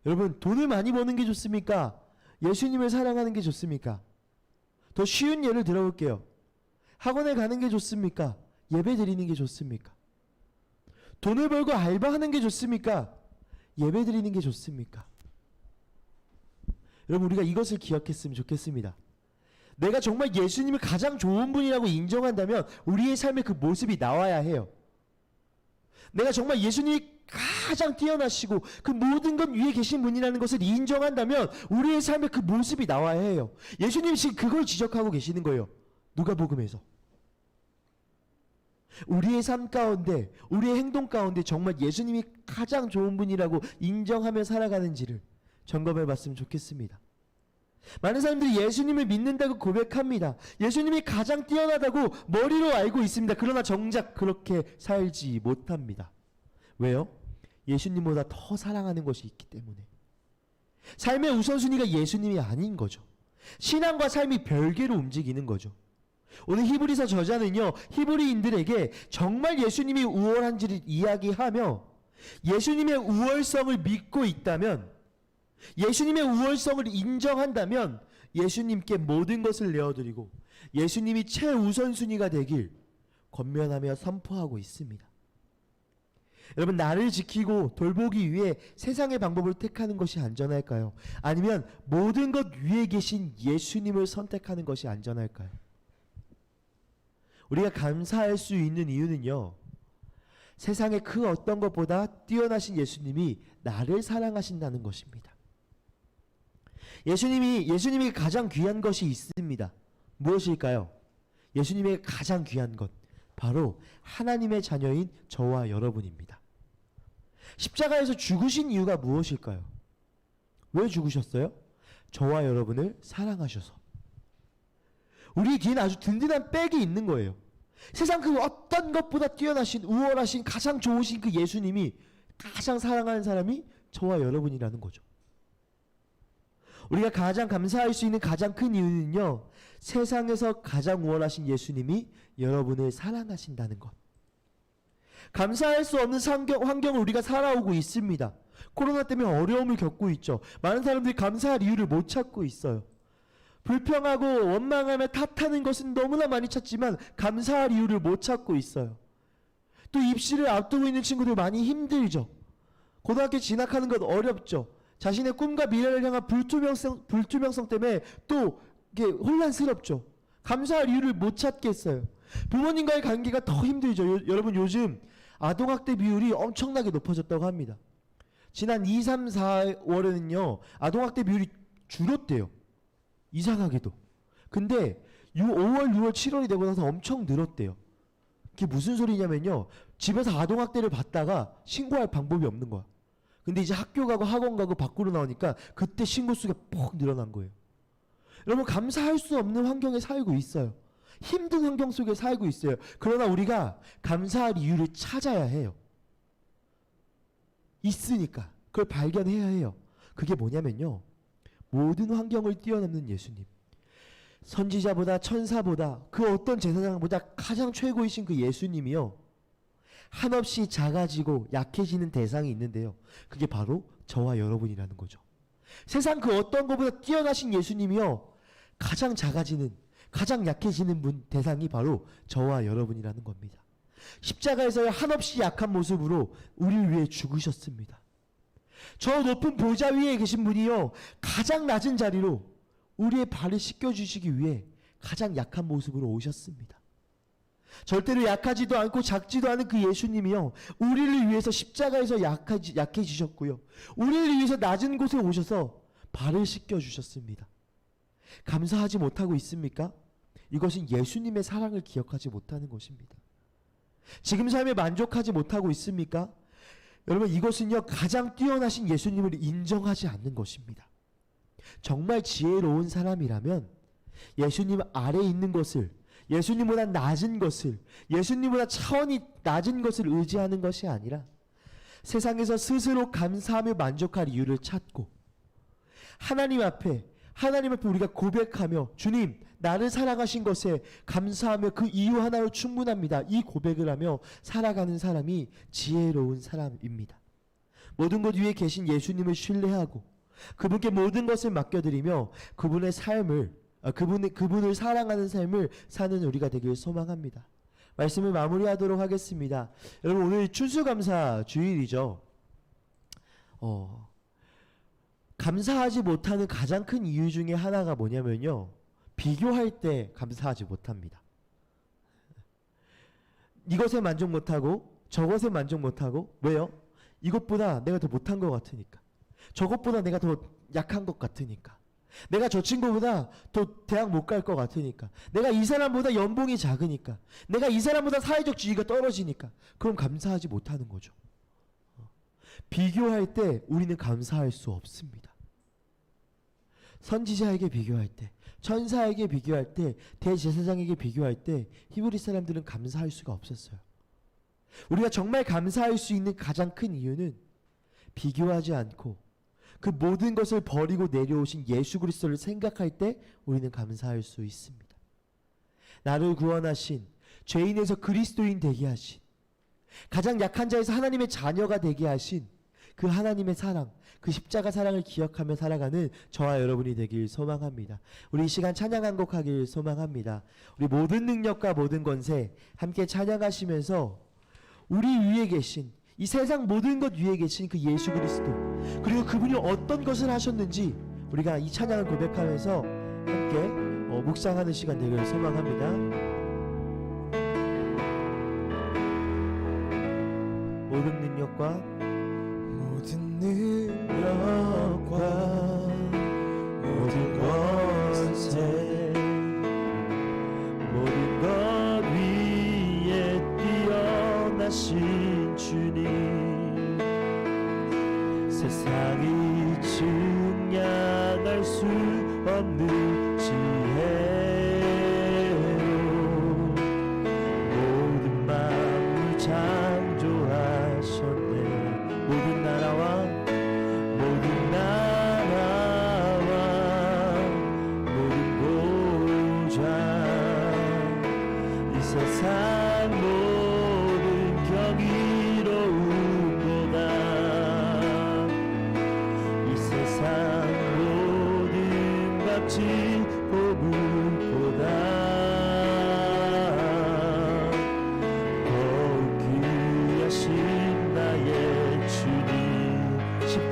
여러분, 돈을 많이 버는 게 좋습니까? 예수님을 사랑하는 게 좋습니까? 더 쉬운 예를 들어볼게요. 학원에 가는 게 좋습니까? 예배 드리는 게 좋습니까? 돈을 벌고 알바하는 게 좋습니까? 예배 드리는 게 좋습니까? 여러분, 우리가 이것을 기억했으면 좋겠습니다. 내가 정말 예수님을 가장 좋은 분이라고 인정한다면 우리의 삶의 그 모습이 나와야 해요. 내가 정말 예수님이 가장 뛰어나시고 그 모든 것 위에 계신 분이라는 것을 인정한다면 우리의 삶의 그 모습이 나와야 해요. 예수님이 지금 그걸 지적하고 계시는 거예요. 누가복음에서. 우리의 삶 가운데, 우리의 행동 가운데 정말 예수님이 가장 좋은 분이라고 인정하며 살아가는지를 점검해 봤으면 좋겠습니다. 많은 사람들이 예수님을 믿는다고 고백합니다. 예수님이 가장 뛰어나다고 머리로 알고 있습니다. 그러나 정작 그렇게 살지 못합니다. 왜요? 예수님보다 더 사랑하는 것이 있기 때문에. 삶의 우선순위가 예수님이 아닌 거죠. 신앙과 삶이 별개로 움직이는 거죠. 오늘 히브리서 저자는요, 히브리인들에게 정말 예수님이 우월한지를 이야기하며, 예수님의 우월성을 믿고 있다면, 예수님의 우월성을 인정한다면 예수님께 모든 것을 내어드리고 예수님이 최우선순위가 되길 권면하며 선포하고 있습니다. 여러분, 나를 지키고 돌보기 위해 세상의 방법을 택하는 것이 안전할까요? 아니면 모든 것 위에 계신 예수님을 선택하는 것이 안전할까요? 우리가 감사할 수 있는 이유는요, 세상의 그 어떤 것보다 뛰어나신 예수님이 나를 사랑하신다는 것입니다. 예수님이 가장 귀한 것이 있습니다. 무엇일까요? 예수님의 가장 귀한 것, 바로 하나님의 자녀인 저와 여러분입니다. 십자가에서 죽으신 이유가 무엇일까요? 왜 죽으셨어요? 저와 여러분을 사랑하셔서. 우리 뒤에는 아주 든든한 백이 있는 거예요. 세상 그 어떤 것보다 뛰어나신, 우월하신, 가장 좋으신 그 예수님이 가장 사랑하는 사람이 저와 여러분이라는 거죠. 우리가 가장 감사할 수 있는 가장 큰 이유는요, 세상에서 가장 우월하신 예수님이 여러분을 사랑하신다는 것. 감사할 수 없는 환경을 우리가 살아오고 있습니다. 코로나 때문에 어려움을 겪고 있죠. 많은 사람들이 감사할 이유를 못 찾고 있어요. 불평하고 원망하며 탓하는 것은 너무나 많이 찾지만 감사할 이유를 못 찾고 있어요. 또 입시를 앞두고 있는 친구들 많이 힘들죠. 고등학교 진학하는 것 어렵죠. 자신의 꿈과 미래를 향한 불투명성 때문에 또 이게 혼란스럽죠. 감사할 이유를 못 찾겠어요. 부모님과의 관계가 더 힘들죠. 여러분 요즘 아동학대 비율이 엄청나게 높아졌다고 합니다. 지난 2, 3, 4월에는요 아동학대 비율이 줄었대요. 이상하게도. 근데 5월, 6월, 7월이 되고 나서 엄청 늘었대요. 그게 무슨 소리냐면요, 집에서 아동학대를 받다가 신고할 방법이 없는 거야. 근데 이제 학교 가고 학원 가고 밖으로 나오니까 그때 신고 수가 폭 늘어난 거예요. 여러분 감사할 수 없는 환경에 살고 있어요. 힘든 환경 속에 살고 있어요. 그러나 우리가 감사할 이유를 찾아야 해요. 있으니까 그걸 발견해야 해요. 그게 뭐냐면요, 모든 환경을 뛰어넘는 예수님, 선지자보다 천사보다 그 어떤 제사장보다 가장 최고이신 그 예수님이요, 한없이 작아지고 약해지는 대상이 있는데요, 그게 바로 저와 여러분이라는 거죠. 세상 그 어떤 것보다 뛰어나신 예수님이요, 가장 작아지는, 가장 약해지는 대상이 바로 저와 여러분이라는 겁니다. 십자가에서의 한없이 약한 모습으로 우리를 위해 죽으셨습니다. 저 높은 보좌 위에 계신 분이요, 가장 낮은 자리로 우리의 발을 씻겨주시기 위해 가장 약한 모습으로 오셨습니다. 절대로 약하지도 않고 작지도 않은 그 예수님이요, 우리를 위해서 십자가에서 약해지셨고요, 우리를 위해서 낮은 곳에 오셔서 발을 씻겨주셨습니다. 감사하지 못하고 있습니까? 이것은 예수님의 사랑을 기억하지 못하는 것입니다. 지금 삶에 만족하지 못하고 있습니까? 여러분 이것은요, 가장 뛰어나신 예수님을 인정하지 않는 것입니다. 정말 지혜로운 사람이라면 예수님 아래 있는 것을, 예수님보다 낮은 것을, 예수님보다 차원이 낮은 것을 의지하는 것이 아니라 세상에서 스스로 감사하며 만족할 이유를 찾고 하나님 앞에 우리가 고백하며, 주님 나를 사랑하신 것에 감사하며 그 이유 하나로 충분합니다, 이 고백을 하며 살아가는 사람이 지혜로운 사람입니다. 모든 것 위에 계신 예수님을 신뢰하고 그분께 모든 것을 맡겨드리며 그분의 삶을, 그분을 사랑하는 삶을 사는 우리가 되길 소망합니다. 말씀을 마무리하도록 하겠습니다. 여러분 오늘 추수감사 주일이죠. 감사하지 못하는 가장 큰 이유 중에 하나가 뭐냐면요, 비교할 때 감사하지 못합니다. 이것에 만족 못하고 저것에 만족 못하고, 왜요? 이것보다 내가 더 못한 것 같으니까, 저것보다 내가 더 약한 것 같으니까, 내가 저 친구보다 더 대학 못 갈 것 같으니까, 내가 이 사람보다 연봉이 작으니까, 내가 이 사람보다 사회적 지위가 떨어지니까, 그럼 감사하지 못하는 거죠. 비교할 때 우리는 감사할 수 없습니다. 선지자에게 비교할 때, 천사에게 비교할 때, 대제사장에게 비교할 때 히브리 사람들은 감사할 수가 없었어요. 우리가 정말 감사할 수 있는 가장 큰 이유는 비교하지 않고 그 모든 것을 버리고 내려오신 예수 그리스도를 생각할 때 우리는 감사할 수 있습니다. 나를 구원하신, 죄인에서 그리스도인 되게 하신, 가장 약한 자에서 하나님의 자녀가 되게 하신 그 하나님의 사랑, 그 십자가 사랑을 기억하며 살아가는 저와 여러분이 되길 소망합니다. 우리 이 시간 찬양 한 곡 하길 소망합니다. 우리 모든 능력과 모든 권세 함께 찬양하시면서 우리 위에 계신, 이 세상 모든 것 위에 계신 그 예수 그리스도, 그리고 그분이 어떤 것을 하셨는지 우리가 이 찬양을 고백하면서 함께 묵상하는 시간 되길 소망합니다. 모든 능력과 모든 권세, 모든 것 위에 뛰어나신 주님, 세상이 증량할 수 없는 지혜,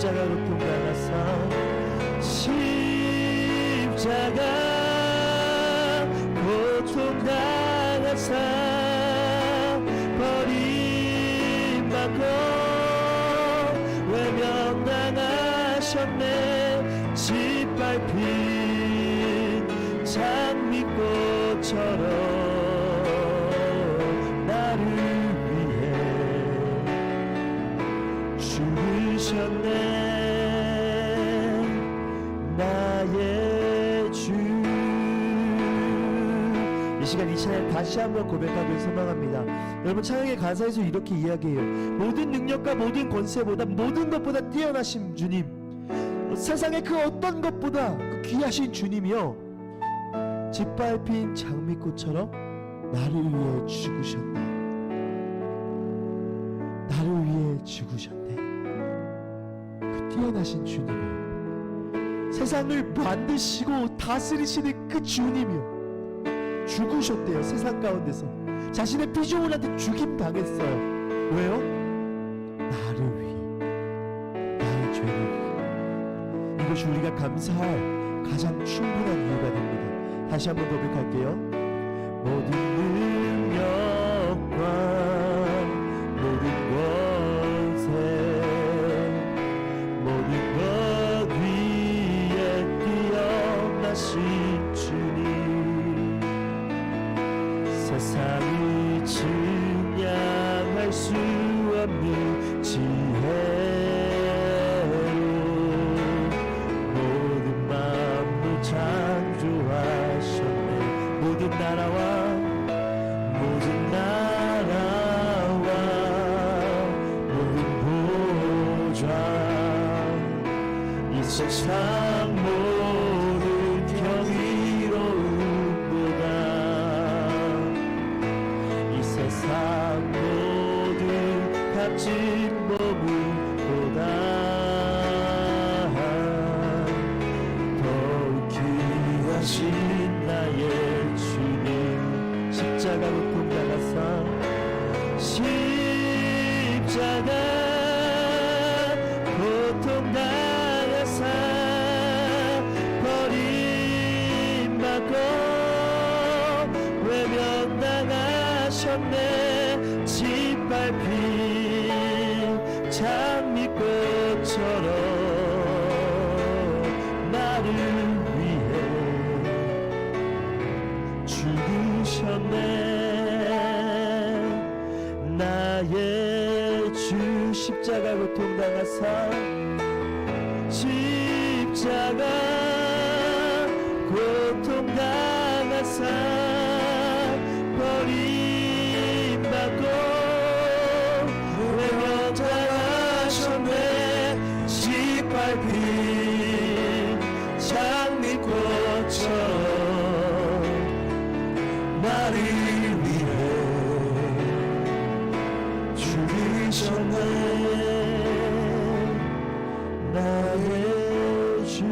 십자가 고통 당하사 십자가 고통 당하사 버림받고 외면당하셨네. 짓밟힌 장미꽃처럼 나를 위해 죽으셨네. 나의 주. 이 시간 이 찬양 다시 한번 고백하길 소망합니다. 여러분, 찬양의 가사에서 이렇게 이야기해요. 모든 능력과 모든 권세보다 모든 것보다 뛰어나신 주님, 세상의 그 어떤 것보다 그 귀하신 주님이요, 짓밟힌 장미꽃처럼 나를 위해 죽으셨네. 나를 위해 죽으셨네. 그 뛰어나신 주님이요, 세상을 만드시고 다스리시는 그 주님이요, 죽으셨대요. 세상 가운데서 자신의 피조물한테 죽임 당했어요. 왜요? 나를 위해, 나의 죄를 위해. 이것이 우리가 감사할 가장 충분한 이유가 됩니다. 다시 한번 고백할게요. 모든 능력과 모든 권세, 모든 것 위에 뛰어나신 주님, 세상이 증량할 수 없는 지혜로 모든 만물 창조하셨네. 모든 나라와 모든 나라와 모든 보좌, 이 세상 모든 경이로움보다, 이 세상 모든 값진 몸보다 더욱 귀하신 나의 주님, 십자가 고통 당하사 십자가 고통 당하사 버림받고 외면당하셨네. 짓밟힌 장미꽃처럼 나를 위해 죽으셨네. 나의 주 십자가 고통 당하사 십자가 고통 당하사 버림받고 외면당하셨네. 짓밟힌 장미꽃처럼 나를 위해 죽으셨네. 나의 주.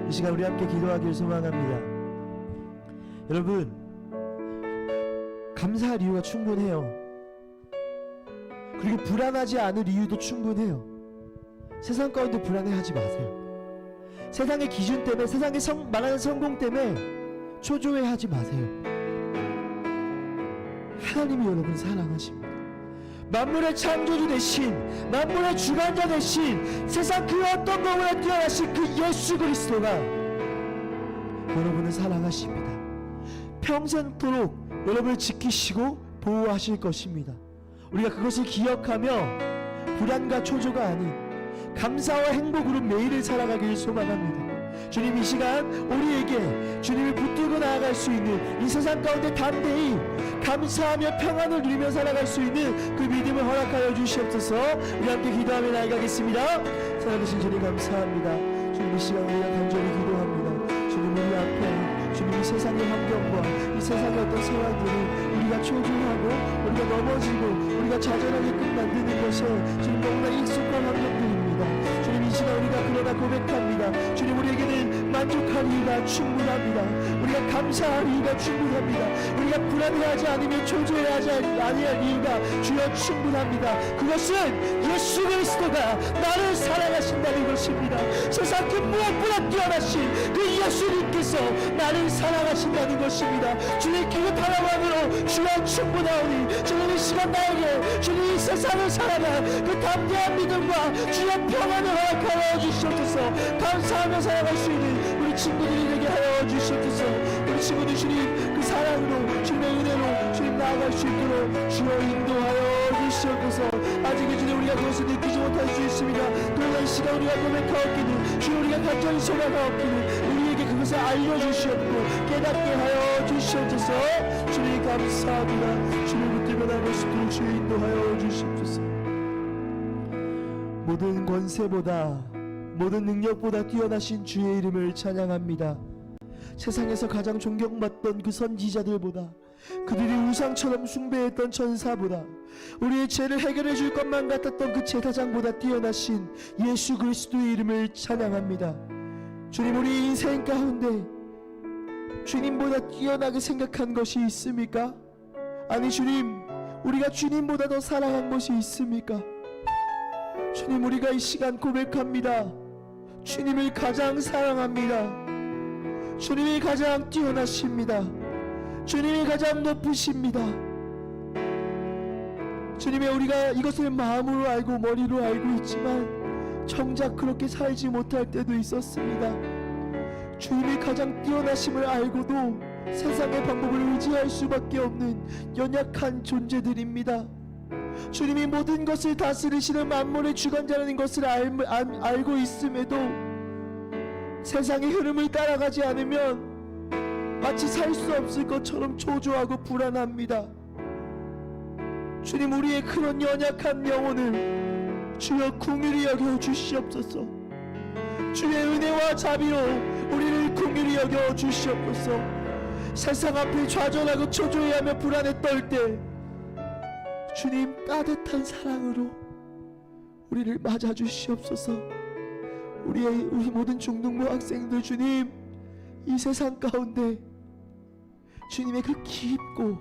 이 시간 우리 함께 기도하길 소망합니다. 여러분, 감사할 이유가 충분해요. 그리고 불안하지 않을 이유도 충분해요. 세상 가운데 불안해하지 마세요. 세상의 기준 때문에, 세상의 말하는 성공 때문에 초조해하지 마세요. 하나님이 여러분을 사랑하십니다. 만물의 창조주 되신, 만물의 주관자 되신, 세상 그 어떤 것보다 뛰어나신 그 예수 그리스도가 여러분을 사랑하십니다. 평생토록 여러분을 지키시고 보호하실 것입니다. 우리가 그것을 기억하며 불안과 초조가 아닌 감사와 행복으로 매일을 살아가길 소망합니다. 주님, 이 시간 우리에게 주님을 붙들고 나아갈 수 있는, 이 세상 가운데 담대히 감사하며 평안을 누리며 살아갈 수 있는 그 믿음을 허락하여 주시옵소서. 우리 함께 기도하며 나아가겠습니다. 살아계신 주님 감사합니다. 주님, 이 시간 우리가 간절히 기도합니다. 주님, 우리 앞에 주님, 이 세상의 환경과 이 세상의 어떤 상황들을 우리가 초조하고 우리가 넘어지고 우리가 좌절하게끔 만드는 것에 주님 너무나 익숙한 환경들입니다. 주님, 이 시간 우리가 그러나 고백합니다. 주님, 우리에게는 만족하리가 충분합니다. 우리가 감사하리가 충분합니다. 우리가 불안해하지 않으며 초조해하지 아니할 이유가 주여 충분합니다. 그것은 예수 그리스도가 나를 사랑하신다는 것입니다. 세상 그 무엇보다 뛰어나신 그 예수님께서 나를 사랑하신다는 것입니다. 주님 그 하나만으로 주여 충분하오니 주님 이 시간 나에게 주님 이 세상을 살아가 그 담대한 믿음과 주여 평안을 허락하여 주시옵소서. 감사하며 살아갈 수 있는 우리 친구들이 되게 하여 주시옵소서. 우리 친구들 주님 그 사랑으로 주님의 은혜로 주님 나아갈 수 있도록 주여 인도하여 주시옵소서. 아직 주님 우리가 그것을 느끼지 못할 수 있습니다. 그러나 이 시간 우리가 고백하옵기는 주여 우리가 간절히 소망하옵기는 우리에게 그것을 알려주시옵고 깨닫게 하여 주시옵소서. 주님 감사합니다. 주님 붙들고 나갈 수 있도록 주여 인도하여 주시옵소서. 모든 권세보다 모든 능력보다 뛰어나신 주의 이름을 찬양합니다. 세상에서 가장 존경받던 그 선지자들보다 그들이 우상처럼 숭배했던 천사보다 우리의 죄를 해결해 줄 것만 같았던 그 제사장보다 뛰어나신 예수 그리스도의 이름을 찬양합니다. 주님 우리 인생 가운데 주님보다 뛰어나게 생각한 것이 있습니까? 아니 주님 우리가 주님보다 더 사랑한 것이 있습니까? 주님 우리가 이 시간 고백합니다. 주님을 가장 사랑합니다. 주님이 가장 뛰어나십니다. 주님이 가장 높으십니다. 주님의 우리가 이것을 마음으로 알고 머리로 알고 있지만 정작 그렇게 살지 못할 때도 있었습니다. 주님이 가장 뛰어나심을 알고도 세상의 방법을 의지할 수밖에 없는 연약한 존재들입니다. 주님이 모든 것을 다스리시는 만물의 주관자라는 것을 알고 있음에도 세상의 흐름을 따라가지 않으면 마치 살 수 없을 것처럼 초조하고 불안합니다. 주님 우리의 그런 연약한 영혼을 주여 긍휼히 여겨 주시옵소서. 주의 은혜와 자비로 우리를 긍휼히 여겨 주시옵소서. 세상 앞에 좌절하고 초조해하며 불안에 떨 때 주님 따뜻한 사랑으로 우리를 맞아 주시옵소서. 우리 모든 중등부 학생들 주님 이 세상 가운데 주님의 그 깊고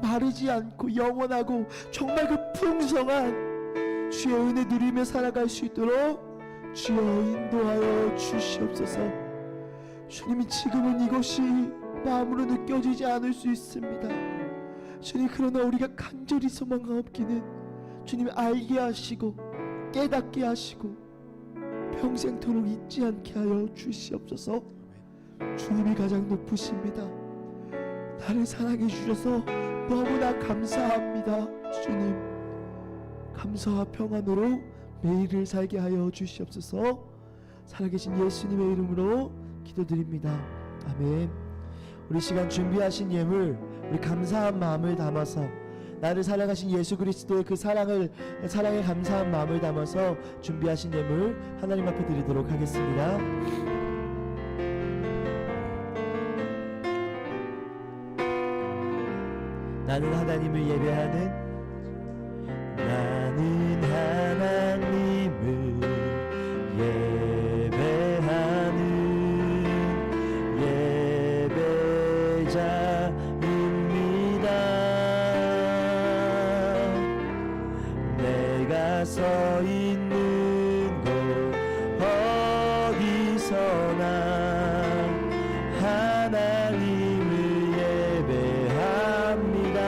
마르지 않고 영원하고 정말 그 풍성한 주의 은혜 누리며 살아갈 수 있도록 주여 인도하여 주시옵소서. 주님이 지금은 이것이 마음으로 느껴지지 않을 수 있습니다. 주님 그러나 우리가 간절히 소망하옵기는 주님 알게 하시고 깨닫게 하시고 평생토록 잊지 않게 하여 주시옵소서. 주님이 가장 높으십니다. 나를 사랑해 주셔서 너무나 감사합니다. 주님 감사와 평안으로 매일을 살게 하여 주시옵소서. 살아계신 예수님의 이름으로 기도드립니다. 아멘. 우리 시간 준비하신 예물 우리 감사한 마음을 담아서 나를 사랑하신 예수 그리스도의 그 사랑에 감사한 마음을 담아서 준비하신 예물 하나님 앞에 드리도록 하겠습니다. 나는 하나님을 예배하는 나는 하나님을 예배하는 예배자입니다. 내가 서 있는 곳 어디서나 하나님을 예배합니다.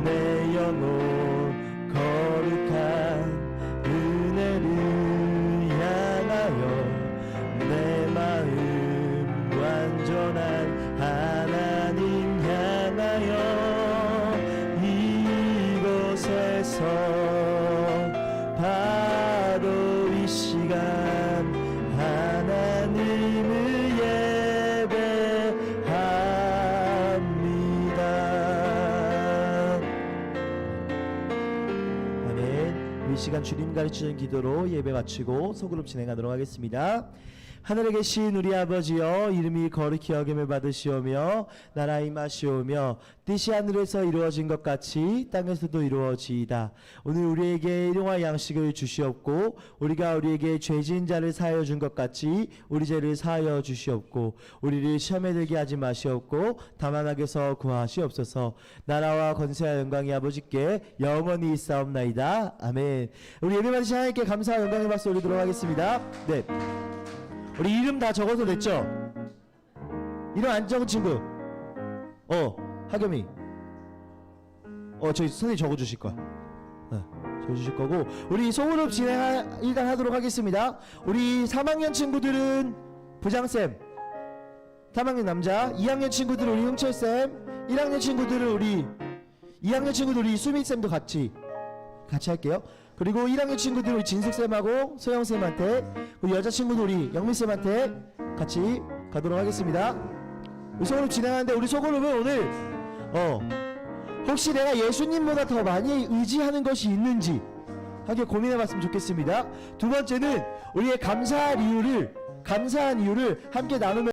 내 영혼 거룩한 은혜를 향하여 내 마음 완전한 하나님 향하여 이곳에서 바로 이 시간 하나님을 예배합니다. 아멘. 이 시간 주님 가르치는 기도로 예배 마치고 소그룹 진행하도록 하겠습니다. 하늘에 계신 우리 아버지여, 이름이 거룩히 여김을 받으시오며 나라 임하시오며 뜻이 하늘에서 이루어진 것 같이 땅에서도 이루어지이다. 오늘 우리에게 일용할 양식을 주시옵고 우리가 우리에게 죄진 자를 사하여 준 것 같이 우리 죄를 사하여 주시옵고 우리를 시험에 들게 하지 마시옵고 다만 악에서 구하시옵소서. 나라와 권세와 영광이 아버지께 영원히 있사옵나이다. 아멘. 우리 예배 받으신 하나님께 감사와 영광의 박수 올리도록 하겠습니다. 네, 우리 이름 다 적어서 냈죠? 이름 안 적은 친구 하겸이 저희 선생님 적어주실 거야. 적어주실 거고 우리 소그룹 진행 일단 하도록 하겠습니다. 우리 3학년 친구들은 부장쌤, 3학년 남자, 2학년 친구들은 우리 흥철쌤, 1학년 친구들은 우리 2학년 친구들 우리 수미쌤도 같이 할게요. 그리고 1학년 친구들 우리 진숙쌤하고 소영쌤한테, 우리 여자친구들 우리 영민쌤한테 같이 가도록 하겠습니다. 우리 소그룹 진행하는데 우리 소그룹은 오늘 혹시 내가 예수님보다 더 많이 의지하는 것이 있는지 하게 고민해봤으면 좋겠습니다. 두 번째는 우리의 감사한 이유를 함께 나누면